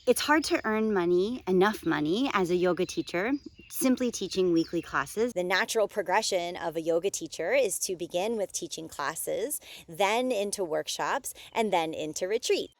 It's hard to earn money, enough money, as a yoga teacher, simply teaching weekly classes. The natural progression of a yoga teacher is to begin with teaching classes, then into workshops, and then into retreat.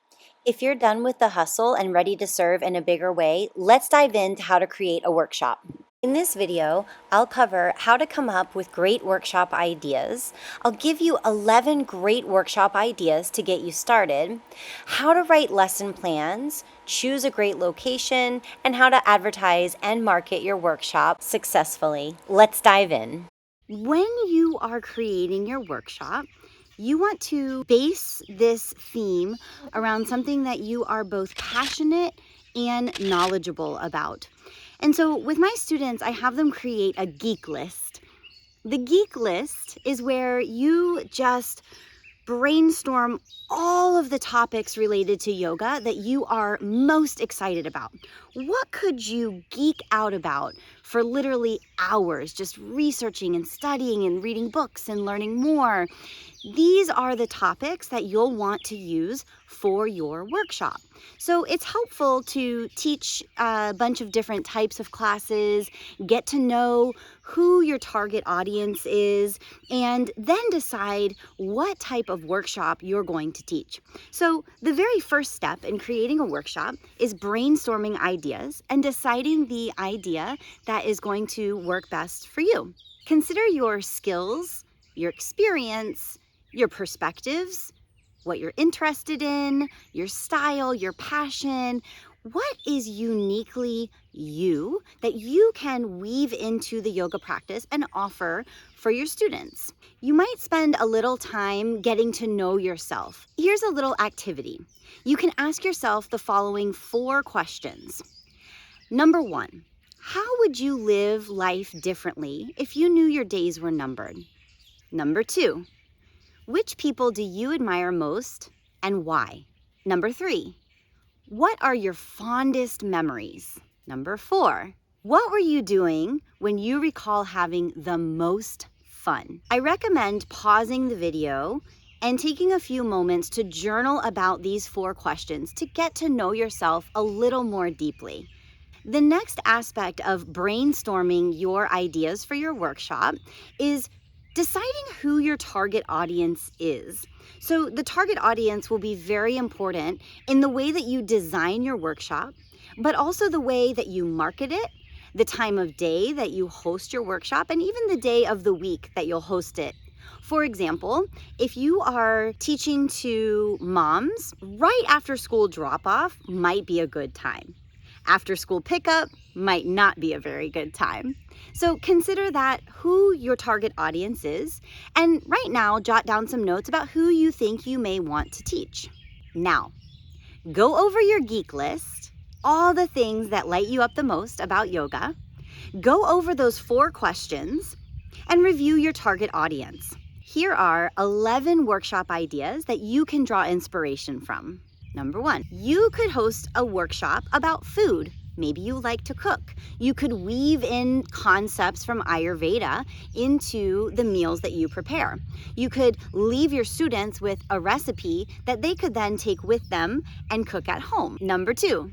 If you're done with the hustle and ready to serve in a bigger way, let's dive into how to create a workshop. In this video, I'll cover how to come up with great workshop ideas. I'll give you 11 great workshop ideas to get you started, how to write lesson plans, choose a great location, and how to advertise and market your workshop successfully. Let's dive in. When you are creating your workshop, you want to base this theme around something that you are both passionate and knowledgeable about. And so with my students, I have them create a geek list. The geek list is where you just brainstorm all of the topics related to yoga that you are most excited about. What could you geek out about for literally hours, just researching and studying and reading books and learning more? These are the topics that you'll want to use for your workshop. So it's helpful to teach a bunch of different types of classes, get to know who your target audience is, and then decide what type of workshop you're going to teach. So the very first step in creating a workshop is brainstorming ideas and deciding the idea that is going to work best for you. Consider your skills, your experience, your perspectives, what you're interested in, your style, your passion. What is uniquely you that you can weave into the yoga practice and offer for your students? You might spend a little time getting to know yourself. Here's a little activity. You can ask yourself the following 4 questions. Number 1, how would you live life differently if you knew your days were numbered? Number 2, which people do you admire most and why? Number 3, what are your fondest memories? Number 4, what were you doing when you recall having the most fun? I recommend pausing the video and taking a few moments to journal about these 4 questions to get to know yourself a little more deeply. The next aspect of brainstorming your ideas for your workshop is deciding who your target audience is. So the target audience will be very important in the way that you design your workshop, but also the way that you market it, the time of day that you host your workshop, and even the day of the week that you'll host it. For example, if you are teaching to moms, right after school drop-off might be a good time. After school pickup might not be a very good time. So consider that who your target audience is, and right now jot down some notes about who you think you may want to teach. Now, go over your geek list, all the things that light you up the most about yoga, go over those 4 questions, and review your target audience. Here are 11 workshop ideas that you can draw inspiration from. Number 1, you could host a workshop about food. Maybe you like to cook. You could weave in concepts from Ayurveda into the meals that you prepare. You could leave your students with a recipe that they could then take with them and cook at home. Number 2,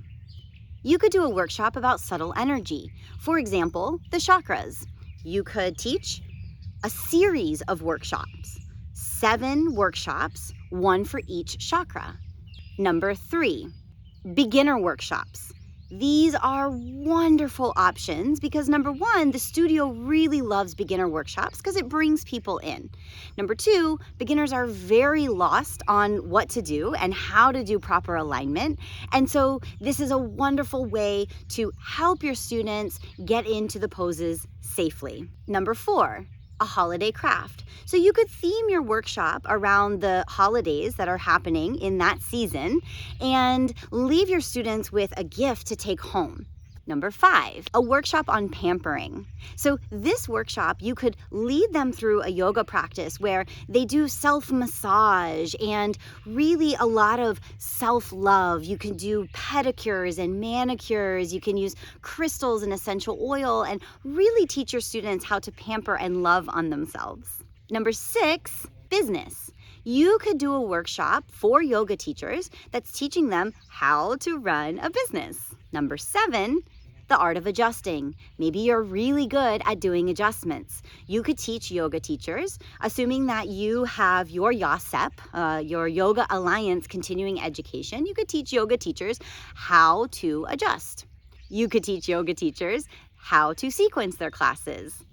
you could do a workshop about subtle energy. For example, the chakras. You could teach a series of workshops, 7 workshops, 1 for each chakra. Number 3, beginner workshops. These are wonderful options because number 1, the studio really loves beginner workshops because it brings people in. Number 2, beginners are very lost on what to do and how to do proper alignment. And so this is a wonderful way to help your students get into the poses safely. Number 4, a holiday craft. So you could theme your workshop around the holidays that are happening in that season and leave your students with a gift to take home. Number 5, a workshop on pampering. So this workshop, you could lead them through a yoga practice where they do self-massage and really a lot of self-love. You can do pedicures and manicures. You can use crystals and essential oil and really teach your students how to pamper and love on themselves. Number 6, business. You could do a workshop for yoga teachers that's teaching them how to run a business. Number 7, the art of adjusting. Maybe you're really good at doing adjustments. You could teach yoga teachers, assuming that you have your YASEP, your Yoga Alliance Continuing Education, you could teach yoga teachers how to adjust. You could teach yoga teachers how to sequence their classes.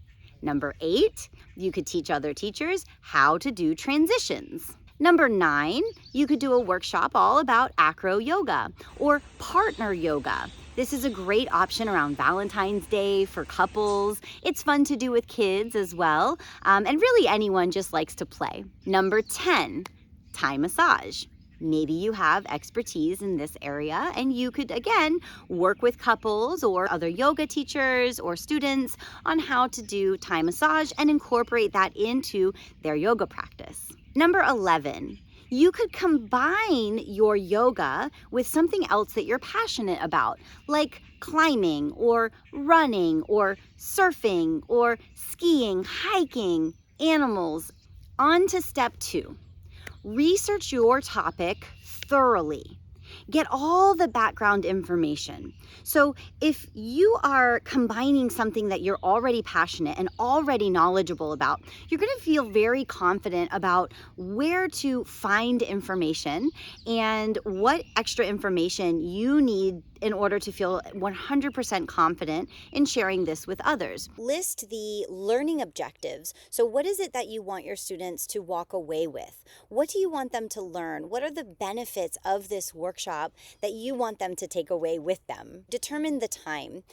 Number 8, you could teach other teachers how to do transitions. Number 9, you could do a workshop all about acro yoga or partner yoga. This is a great option around Valentine's Day for couples. It's fun to do with kids as well, and really anyone just likes to play. Number 10, Thai massage. Maybe you have expertise in this area and you could, again, work with couples or other yoga teachers or students on how to do Thai massage and incorporate that into their yoga practice. Number 11, you could combine your yoga with something else that you're passionate about, like climbing or running or surfing or skiing, hiking, animals. On to step 2. Research your topic thoroughly. Get all the background information. So if you are combining something that you're already passionate and already knowledgeable about, you're going to feel very confident about where to find information and what extra information you need in order to feel 100% confident in sharing this with others. List the learning objectives. So what is it that you want your students to walk away with? What do you want them to learn? What are the benefits of this workshop that you want them to take away with them? Determine the time.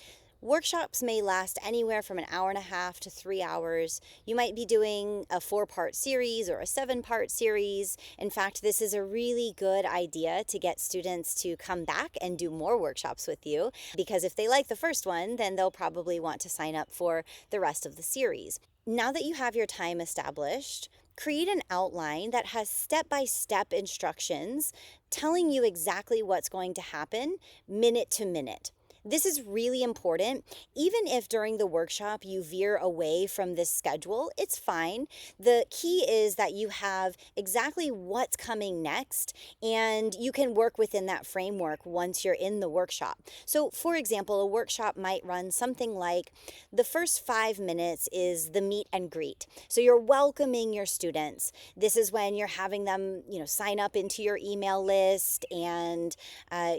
Workshops may last anywhere from an hour and a half to 3 hours. You might be doing a 4-part series or a 7-part series. In fact, this is a really good idea to get students to come back and do more workshops with you, because if they like the first one, then they'll probably want to sign up for the rest of the series. Now that you have your time established, create an outline that has step-by-step instructions telling you exactly what's going to happen minute to minute. This is really important. Even if during the workshop you veer away from this schedule, it's fine. The key is that you have exactly what's coming next and you can work within that framework once you're in the workshop. So for example, a workshop might run something like the first 5 minutes is the meet and greet. So you're welcoming your students. This is when you're having them, sign up into your email list and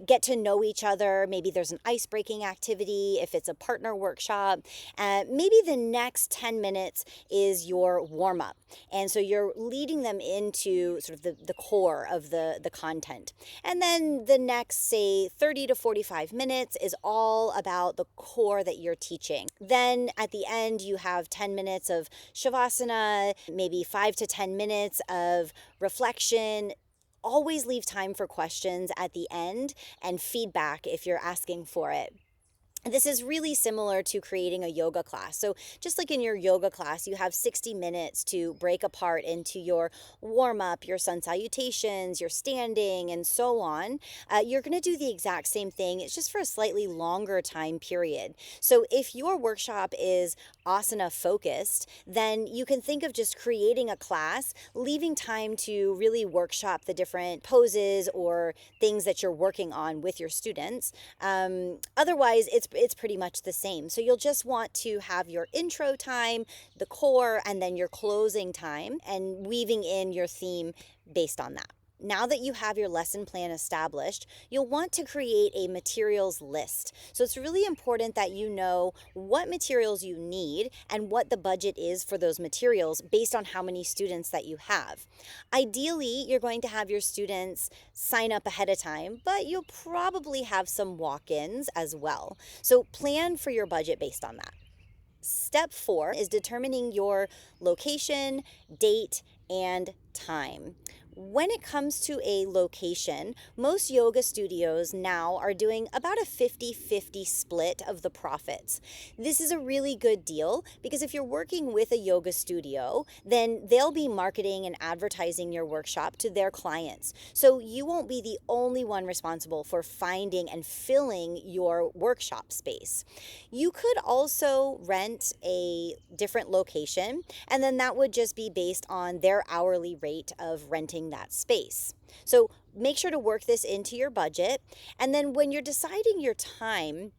get to know each other. Maybe there's an icebreaking activity if it's a partner workshop. Maybe the next 10 minutes is your warm-up. And so you're leading them into sort of the core of the content. And then the next, say, 30 to 45 minutes is all about the core that you're teaching. Then at the end, you have 10 minutes of Shavasana, maybe 5 to 10 minutes of reflection. Always leave time for questions at the end and feedback if you're asking for it. This is really similar to creating a yoga class. So just like in your yoga class, you have 60 minutes to break apart into your warm-up, your sun salutations, your standing, and so on. You're going to do the exact same thing. It's just for a slightly longer time period. So if your workshop is asana focused, then you can think of just creating a class, leaving time to really workshop the different poses or things that you're working on with your students. Otherwise, it's pretty much the same. So you'll just want to have your intro time, the core, and then your closing time, and weaving in your theme based on that. Now that you have your lesson plan established, you'll want to create a materials list. So it's really important that you know what materials you need and what the budget is for those materials based on how many students that you have. Ideally, you're going to have your students sign up ahead of time, but you'll probably have some walk-ins as well. So plan for your budget based on that. Step 4 is determining your location, date, and time. When it comes to a location, most yoga studios now are doing about a 50-50 split of the profits. This is a really good deal because if you're working with a yoga studio, then they'll be marketing and advertising your workshop to their clients. So you won't be the only one responsible for finding and filling your workshop space. You could also rent a different location, and then that would just be based on their hourly rate of renting that space. So make sure to work this into your budget. And then when you're deciding your time,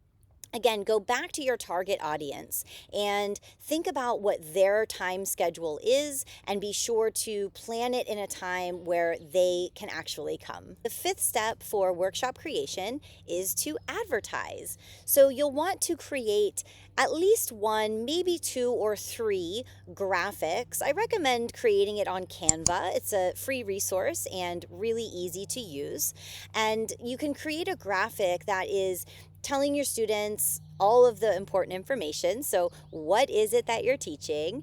again, go back to your target audience and think about what their time schedule is and be sure to plan it in a time where they can actually come. The fifth step for workshop creation is to advertise. So you'll want to create at least one, maybe 2 or 3 graphics. I recommend creating it on Canva. It's a free resource and really easy to use. And you can create a graphic that is telling your students all of the important information. So what is it that you're teaching?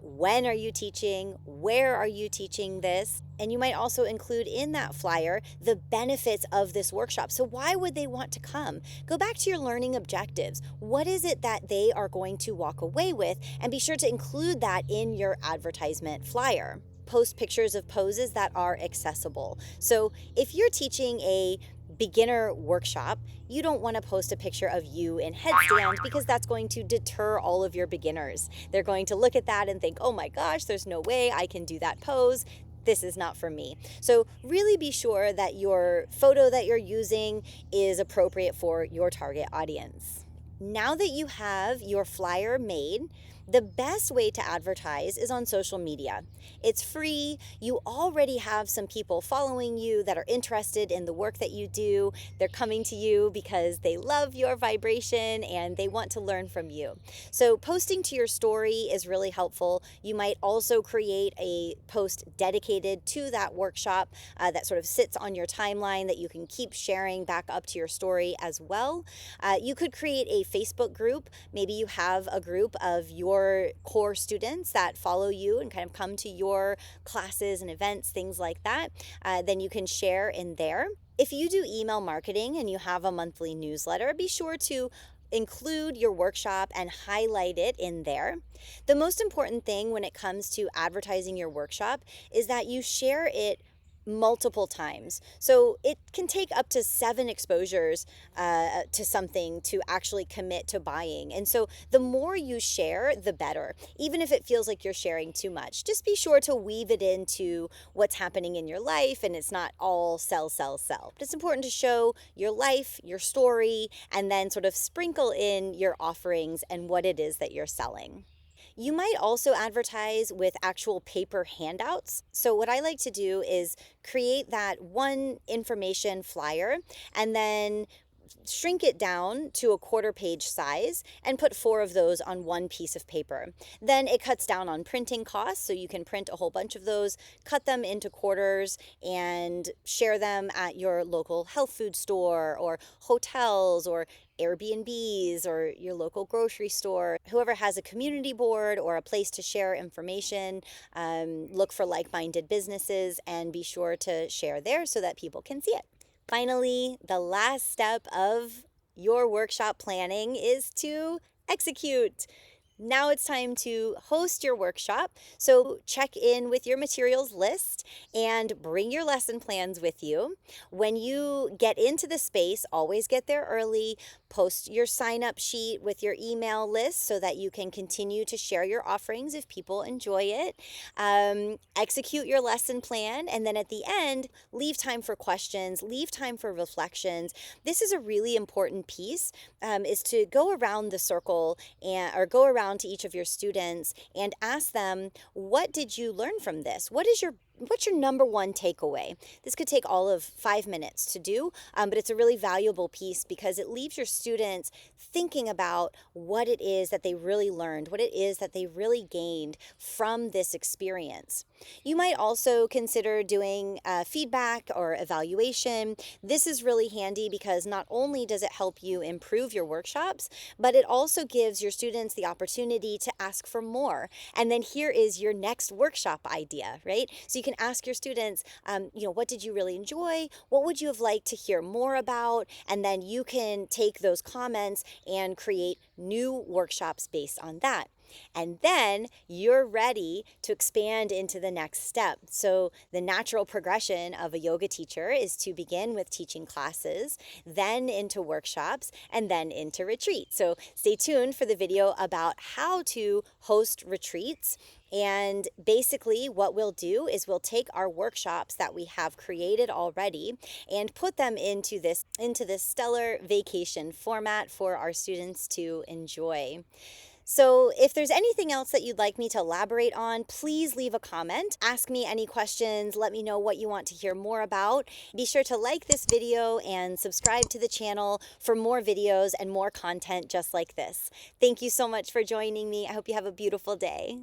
When are you teaching? Where are you teaching this? And you might also include in that flyer the benefits of this workshop. So why would they want to come? Go back to your learning objectives. What is it that they are going to walk away with? And be sure to include that in your advertisement flyer. Post pictures of poses that are accessible. So if you're teaching a beginner workshop, you don't want to post a picture of you in headstand because that's going to deter all of your beginners. They're going to look at that and think, oh my gosh, there's no way I can do that pose. This is not for me. So really be sure that your photo that you're using is appropriate for your target audience. Now that you have your flyer made, the best way to advertise is on social media. It's free. You already have some people following you that are interested in the work that you do. They're coming to you because they love your vibration and they want to learn from you. So posting to your story is really helpful. You might also create a post dedicated to that workshop that sort of sits on your timeline that you can keep sharing back up to your story as well. You could create a Facebook group. Maybe you have a group of your core students that follow you and kind of come to your classes and events, things like that. Then you can share in there. If you do email marketing and you have a monthly newsletter, be sure to include your workshop and highlight it in there. The most important thing when it comes to advertising your workshop is that you share it multiple times. So it can take up to 7 exposures to something to actually commit to buying. And so the more you share, the better. Even if it feels like you're sharing too much, just be sure to weave it into what's happening in your life and it's not all sell, sell, sell. But it's important to show your life, your story, and then sort of sprinkle in your offerings and what it is that you're selling. You might also advertise with actual paper handouts. So what I like to do is create that one information flyer and then shrink it down to a 1/4 page size and put 4 of those on one piece of paper. Then it cuts down on printing costs, so you can print a whole bunch of those, cut them into quarters, and share them at your local health food store or hotels or Airbnbs or your local grocery store. Whoever has a community board or a place to share information, look for like-minded businesses and be sure to share there so that people can see it. Finally, the last step of your workshop planning is to execute. Now it's time to host your workshop. So check in with your materials list and bring your lesson plans with you. When you get into the space, always get there early. Post your sign-up sheet with your email list so that you can continue to share your offerings if people enjoy it. Execute your lesson plan, and then at the end, leave time for questions, leave time for reflections. This is a really important piece, is to go around the circle or go around to each of your students and ask them, what did you learn from this? What's your number one takeaway? This could take all of 5 minutes to do, but it's a really valuable piece because it leaves your students thinking about what it is that they really learned, what it is that they really gained from this experience. You might also consider doing feedback or evaluation. This is really handy because not only does it help you improve your workshops, but it also gives your students the opportunity to ask for more. And then here is your next workshop idea, right? So you can ask your students, what did you really enjoy? What would you have liked to hear more about? And then you can take those comments and create new workshops based on that. And then you're ready to expand into the next step. So the natural progression of a yoga teacher is to begin with teaching classes, then into workshops, and then into retreat. So stay tuned for the video about how to host retreats. And basically what we'll do is we'll take our workshops that we have created already and put them into this stellar vacation format for our students to enjoy. So if there's anything else that you'd like me to elaborate on, please leave a comment. Ask me any questions. Let me know what you want to hear more about. Be sure to like this video and subscribe to the channel for more videos and more content just like this. Thank you so much for joining me. I hope you have a beautiful day.